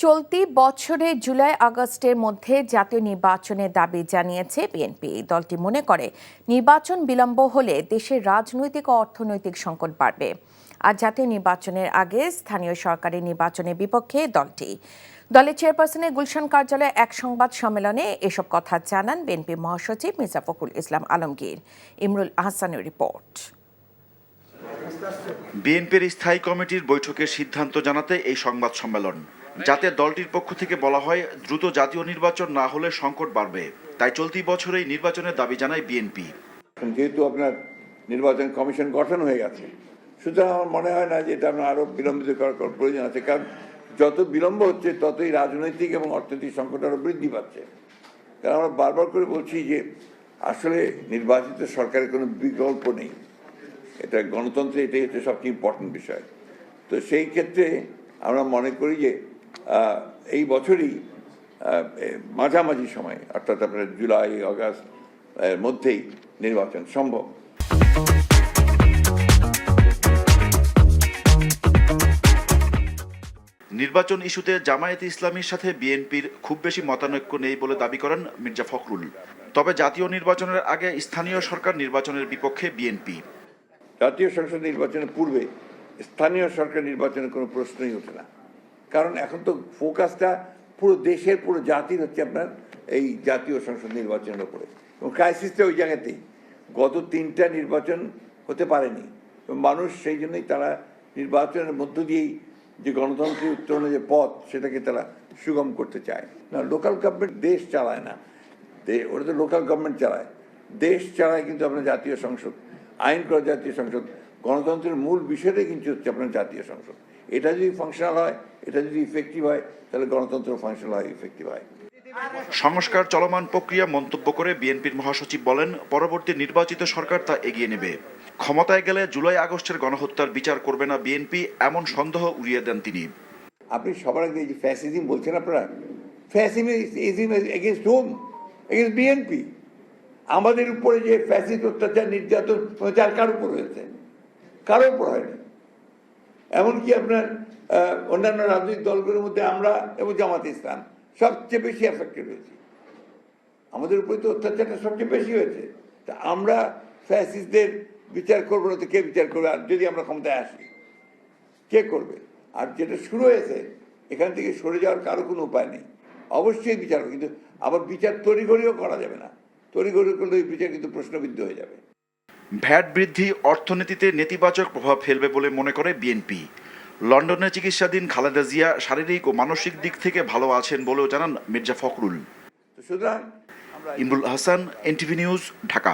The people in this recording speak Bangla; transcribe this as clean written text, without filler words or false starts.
চলতি বছরে জুলাই আগস্টের মধ্যে জাতীয় নির্বাচনের দাবি জানিয়েছে বিএনপি। দলটি মনে করে নির্বাচন বিলম্ব হলে দেশের রাজনৈতিক ও অর্থনৈতিক সংকট বাড়বে। আর জাতীয় নির্বাচনের আগে স্থানীয় সরকারি নির্বাচনের বিপক্ষে দলটি। দলের চেয়ারপারসনের গুলশান কার্যালয়ে এক সংবাদ সম্মেলনে এসব কথা জানান বিএনপি মহাসচিব মির্জা ফখরুল ইসলাম আলমগীর। ইমরুল আহসানের রিপোর্ট। বিএনপির স্থায়ী কমিটির বৈঠকের সিদ্ধান্ত জানাতে এই সংবাদ সম্মেলন। যাতে দলটির পক্ষ থেকে বলা হয় দ্রুত জাতীয় নির্বাচন না হলে সংকট বাড়বে, তাই চলতি বছরেই নির্বাচনের দাবি জানায় বিএনপি। যেহেতু আপনার নির্বাচন কমিশন গঠন হয়ে গেছে, সুতরাং আমার মনে হয় না যে এটা আপনার আরো বিলম্বিত করার প্রয়োজন আছে, কারণ যত বিলম্ব হচ্ছে ততই রাজনৈতিক এবং অর্থনৈতিক সংকট আরো বৃদ্ধি পাচ্ছে। কারণ আমরা বারবার করে বলছি যে আসলে নির্বাচিত সরকারের কোনো বিকল্প নেই, এটা গণতন্ত্রে এটাই হচ্ছে সবচেয়ে ইম্পর্টেন্ট বিষয়। তো সেই ক্ষেত্রে আমরা মনে করি যে এই বছরই মাঝামাঝি সময়, অর্থাৎ আপনার জুলাই আগস্ট এর মধ্যেই নির্বাচন সম্ভব। নির্বাচন ইস্যুতে জামায়াতে ইসলামীর সাথে বিএনপির খুব বেশি মতানৈক্য নেই বলে দাবি করেন মির্জা ফখরুল। তবে জাতীয় নির্বাচনের আগে স্থানীয় সরকার নির্বাচনের বিপক্ষে বিএনপি। জাতীয় সংসদ নির্বাচনের পূর্বে স্থানীয় সরকার নির্বাচনের কোনো প্রশ্নই ওঠে না, কারণ এখন তো ফোকাসটা পুরো দেশের, পুরো জাতির হচ্ছে আপনার এই জাতীয় সংসদ নির্বাচনের উপরে, এবং ক্রাইসিসটা ওই জায়গাতেই। গত 3টা নির্বাচন হতে পারেনি, মানুষ সেই জন্যই তারা নির্বাচনের মধ্য দিয়েই যে গণতন্ত্রের উত্তরণের যে পথ, সেটাকে তারা সুগম করতে চায় না। লোকাল গভর্নমেন্ট দেশ চালায় না, ওরা তো লোকাল গভর্নমেন্ট চালায়, দেশ চালায় কিন্তু আপনার জাতীয় সংসদ, আইন করা জাতীয় সংসদ। গণতন্ত্রের মূল বিষয়টাই কিন্তু হচ্ছে আপনার জাতীয় সংসদ। এটা যদি ফাংশনাল হয়, এটা যদি ইফেক্টিভ হয়, তাহলে গণতন্ত্র ফাংশনাল হয়, ইফেক্টিভ হয়। সংস্কার চলমান প্রক্রিয়া মন্তব্য করে বিএনপির মহাসচিব বলেন, পরবর্তী নির্বাচিত সরকার তা এগিয়ে নেবে। ক্ষমতায় গেলে জুলাই আগস্টের গণহত্যার বিচার করবে না বিএনপি, এমন সন্দেহ উড়িয়ে দেন তিনি। আপনি সবার আগে যে ফ্যাসিজম বলছেন, আপনারা fascism against home? Against BNP. আমাদের উপরে যে ফ্যাসিস্ট অত্যাচার, নির্যাতন তার কার উপর হয়েছে? কারো উপর হয়নি। এমনকি আপনার অন্যান্য রাজনৈতিক দলগুলোর মধ্যে আমরা এবং জামাতে ইসলাম সবচেয়ে বেশি এফেক্টেড হয়েছি। আমাদের উপরে তো অত্যাচারটা সবচেয়ে বেশি হয়েছে। তা আমরা ফ্যাসিস্টদের বিচার করবো না তো কে বিচার করবে? আর যদি আমরা ক্ষমতায় আসি, কে করবে? আর যেটা শুরু হয়েছে, এখান থেকে সরে যাওয়ার কারো কোনো উপায় নেই। অবশ্যই বিচার, কিন্তু আবার বিচার তড়িঘড়িও করা যাবে না। তড়িঘড়ি করলে ওই বিচার কিন্তু প্রশ্নবিদ্ধ হয়ে যাবে। ভ্যাট বৃদ্ধি অর্থনীতিতে নেতিবাচক প্রভাব ফেলবে বলে মনে করে বিএনপি। লন্ডনে চিকিৎসাধীন খালেদা জিয়া শারীরিক ও মানসিক দিক থেকে ভালো আছেন বলেও জানান মির্জা ফখরুল। সুতরাং ইমরুল আহসান, এনটিভি নিউজ, ঢাকা।